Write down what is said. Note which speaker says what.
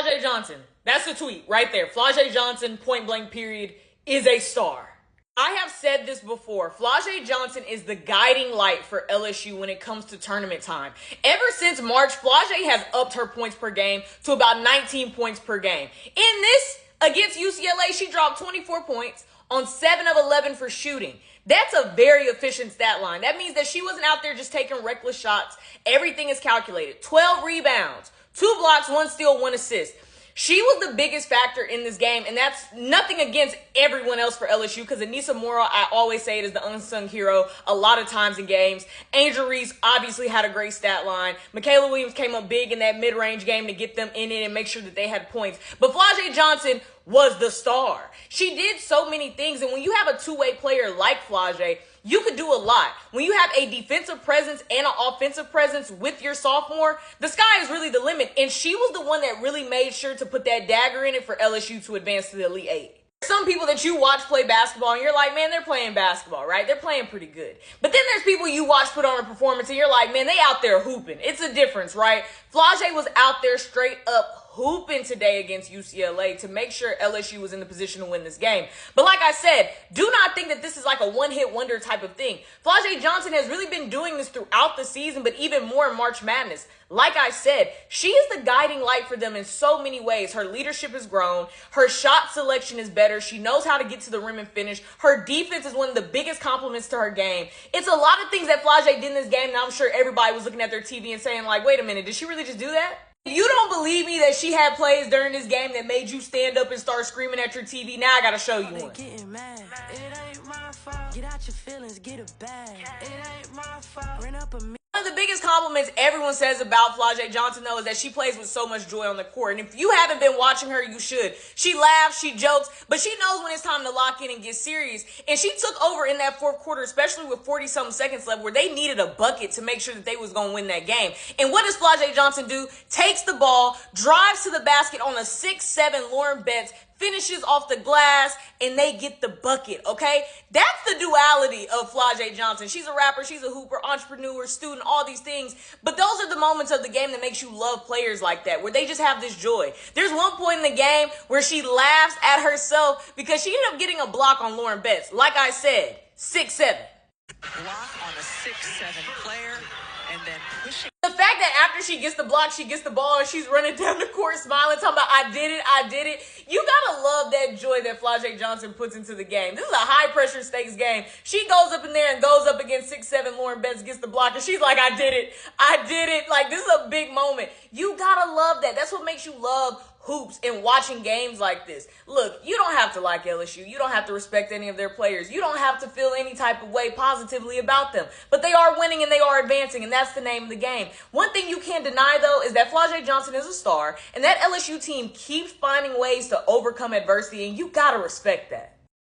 Speaker 1: Flau'Jae Johnson. That's the tweet right there. Flau'Jae Johnson, point blank period, is a star. I have said this before. Flau'Jae Johnson is the guiding light for LSU when it comes to tournament time. Ever since March, Flau'Jae has upped her points per game to about 19 points per game. In this, against UCLA, she dropped 24 points on 7 of 11 for shooting. That's a very efficient stat line. That means that she wasn't out there just taking reckless shots. Everything is calculated. 12 rebounds, 2 blocks, 1 steal, 1 assist. She was the biggest factor in this game, and that's nothing against everyone else for LSU, because Anissa Morrow, I always say it, is the unsung hero a lot of times in games. Angel Reese obviously had a great stat line. Michaela Williams came up big in that mid-range game to get them in it and make sure that they had points. But Flau'Jae Johnson was the star. She did so many things, and when you have a two-way player like Flau'Jae, you could do a lot. When you have a defensive presence and an offensive presence with your sophomore, the sky is really the limit. And she was the one that really made sure to put that dagger in it for LSU to advance to the Elite Eight. Some people that you watch play basketball and you're like, man, they're playing basketball, right? They're playing pretty good. But then there's people you watch put on a performance and you're like, man, they out there hooping. It's a difference, right? Flau'Jae was out there straight up hooping today against UCLA to make sure LSU was in the position to win this game. But like I said, do not think that this is like a one-hit wonder type of thing. Flau'Jae Johnson has really been doing this throughout the season, but even more in March Madness. Like I said, she is the guiding light for them in so many ways. Her leadership has grown. Her shot selection is better. She knows how to get to the rim and finish. Her defense is one of the biggest compliments to her game. It's a lot of things that Flau'Jae did in this game, and I'm sure everybody was looking at their TV and saying, like, wait a minute, did she really just do that? If you don't believe me that she had plays during this game that made you stand up and start screaming at your TV, now I gotta show you one.
Speaker 2: Getting mad. It ain't my fault. Get out your feelings, get it back. It ain't my fault. Run up a
Speaker 1: One of the biggest compliments everyone says about Flau'Jae Johnson, though, is that she plays with so much joy on the court. And if you haven't been watching her, you should. She laughs, she jokes, but she knows when it's time to lock in and get serious. And she took over in that fourth quarter, especially with 40-something seconds left, where they needed a bucket to make sure that they was going to win that game. And what does Flau'Jae Johnson do? Takes the ball, drives to the basket on a 6'7" Lauren Betts, finishes off the glass, and they get the bucket, okay? That's the duality of Flau'Jae Johnson. She's a rapper, she's a hooper, entrepreneur, student, all these things. But those are the moments of the game that makes you love players like that, where they just have this joy. There's one point in the game where she laughs at herself because she ended up getting a block on Lauren Betts. Like I said, 6'7".
Speaker 3: Block on a 6'7" player, and then pushing.
Speaker 1: The fact that after she gets the block, she gets the ball, and she's running down the court smiling, talking about, I did it, I did it. You gotta love that joy that Flau'Jae Johnson puts into the game. This is a high-pressure stakes game. She goes up in there and goes up against 6'7" Lauren Betts, gets the block, and she's like, I did it, I did it. Like, this is a big moment. You gotta love that. That's what makes you love hoops and watching games like this. Look, you don't have to like LSU. You don't have to respect any of their players. You don't have to feel any type of way positively about them. But they are winning and they are advancing, and that's the name of the game. One thing you can't deny, though, is that Flau'Jae Johnson is a star, and that LSU team keeps finding ways to overcome adversity, and you gotta respect that.